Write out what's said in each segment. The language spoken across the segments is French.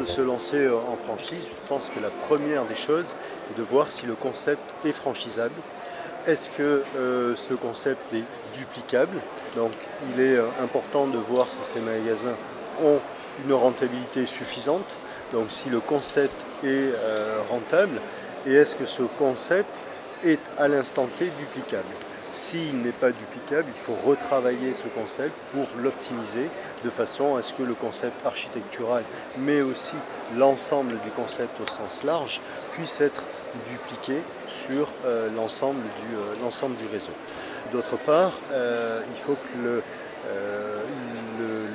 de se lancer en franchise, je pense que la première des choses est de voir si le concept est franchisable. Est-ce que ce concept est duplicable? Donc il est important de voir si ces magasins ont une rentabilité suffisante, donc si le concept est rentable, et est-ce que ce concept est à l'instant T duplicable. S'il n'est pas duplicable, il faut retravailler ce concept pour l'optimiser de façon à ce que le concept architectural, mais aussi l'ensemble du concept au sens large, puisse être dupliqué sur l'ensemble du réseau. D'autre part, il faut que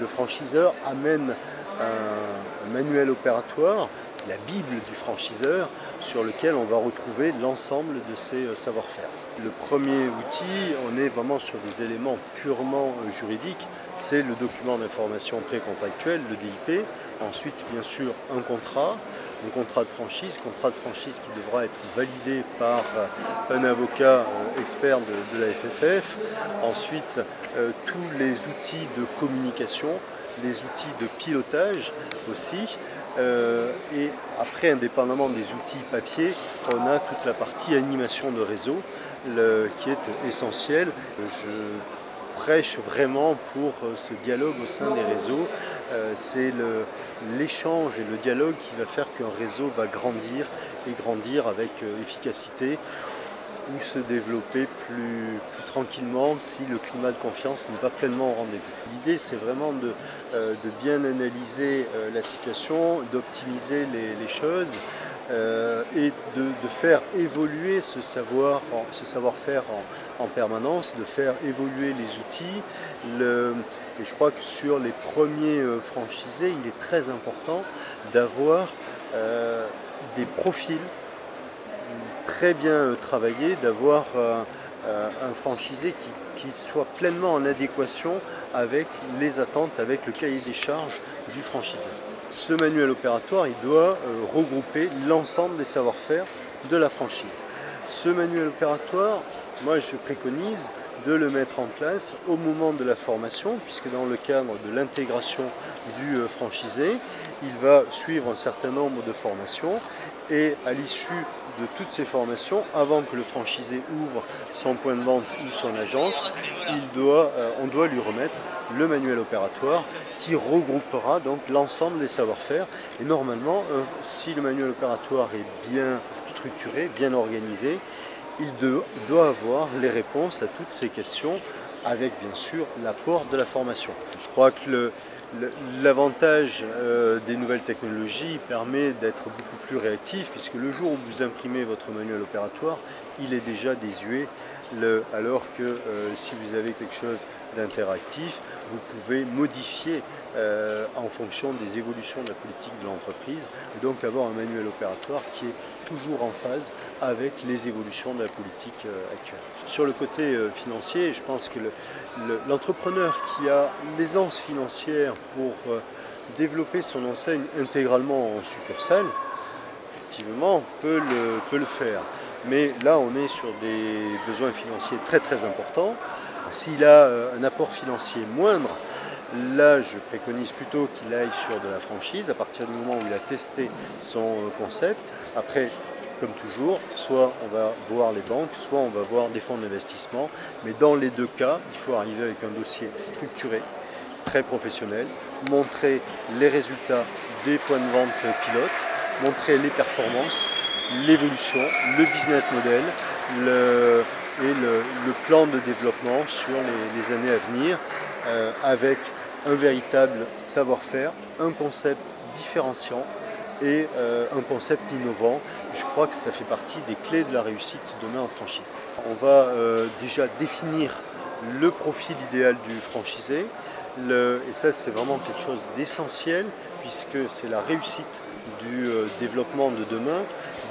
le franchiseur amène un manuel opératoire, la Bible du franchiseur, sur lequel on va retrouver l'ensemble de ses savoir-faire. Le premier outil, on est vraiment sur des éléments purement juridiques, c'est le document d'information précontractuel, le DIP. Ensuite, bien sûr, un contrat de franchise qui devra être validé par un avocat expert de la FFF. Ensuite, tous les outils de communication, les outils de pilotage aussi. Et après, indépendamment des outils papier, on a toute la partie animation de réseau qui est essentielle. Je prêche vraiment pour ce dialogue au sein des réseaux. C'est l'échange et le dialogue qui va faire qu'un réseau va grandir et grandir avec efficacité ou se développer plus tranquillement si le climat de confiance n'est pas pleinement au rendez-vous. L'idée, c'est vraiment de bien analyser la situation, d'optimiser les choses et de faire évoluer ce savoir-faire en permanence, de faire évoluer les outils. Et je crois que sur les premiers franchisés, il est très important d'avoir des profils très bien travaillé, d'avoir un franchisé qui soit pleinement en adéquation avec les attentes, avec le cahier des charges du franchisé. Ce manuel opératoire, il doit regrouper l'ensemble des savoir-faire de la franchise. Ce manuel opératoire, moi je préconise de le mettre en place au moment de la formation, puisque dans le cadre de l'intégration du franchisé, il va suivre un certain nombre de formations et à l'issue de toutes ces formations, avant que le franchisé ouvre son point de vente ou son agence, on doit lui remettre le manuel opératoire qui regroupera donc l'ensemble des savoir-faire. Et normalement, si le manuel opératoire est bien structuré, bien organisé, il doit avoir les réponses à toutes ces questions avec bien sûr l'apport de la formation. Je crois que l'avantage des nouvelles technologies permet d'être beaucoup plus réactif, puisque le jour où vous imprimez votre manuel opératoire, il est déjà désuet, alors que si vous avez quelque chose d'interactif, vous pouvez modifier en fonction des évolutions de la politique de l'entreprise, et donc avoir un manuel opératoire qui est toujours en phase avec les évolutions de la politique actuelle. Sur le côté financier, je pense que l'entrepreneur qui a l'aisance financière pour développer son enseigne intégralement en succursale, effectivement, peut le faire. Mais là, on est sur des besoins financiers très très importants. S'il a un apport financier moindre, là, je préconise plutôt qu'il aille sur de la franchise à partir du moment où il a testé son concept. Après, comme toujours, soit on va voir les banques, soit on va voir des fonds d'investissement. Mais dans les deux cas, il faut arriver avec un dossier structuré, très professionnel, montrer les résultats des points de vente pilotes, montrer les performances, l'évolution, le business model et le plan de développement sur les années à venir avec un véritable savoir-faire, un concept différenciant et un concept innovant. Je crois que ça fait partie des clés de la réussite demain en franchise. On va déjà définir le profil idéal du franchisé, et ça c'est vraiment quelque chose d'essentiel puisque c'est la réussite du développement de demain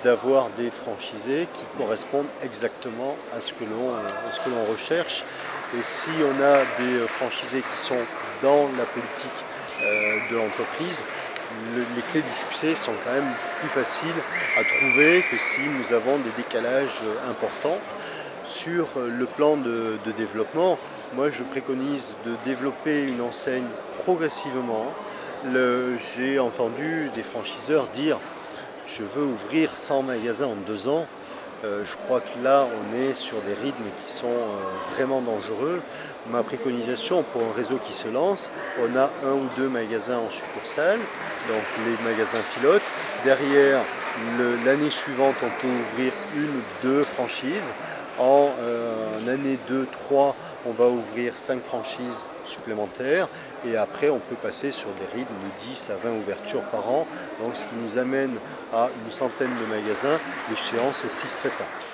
d'avoir des franchisés qui correspondent exactement à ce que l'on recherche. Et si on a des franchisés qui sont dans la politique de l'entreprise, les clés du succès sont quand même plus faciles à trouver que si nous avons des décalages importants. Sur le plan de développement, moi je préconise de développer une enseigne progressivement, J'ai entendu des franchiseurs dire je veux ouvrir 100 magasins en 2 ans. Je crois que là, on est sur des rythmes qui sont vraiment dangereux. Ma préconisation pour un réseau qui se lance, on a 1 ou 2 magasins en succursale, donc les magasins pilotes. Derrière, l'année suivante, on peut ouvrir 1 ou 2 franchises. En année 2-3, on va ouvrir 5 franchises supplémentaires et après on peut passer sur des rythmes de 10 à 20 ouvertures par an, donc ce qui nous amène à une centaine de magasins, l'échéance 6-7 ans.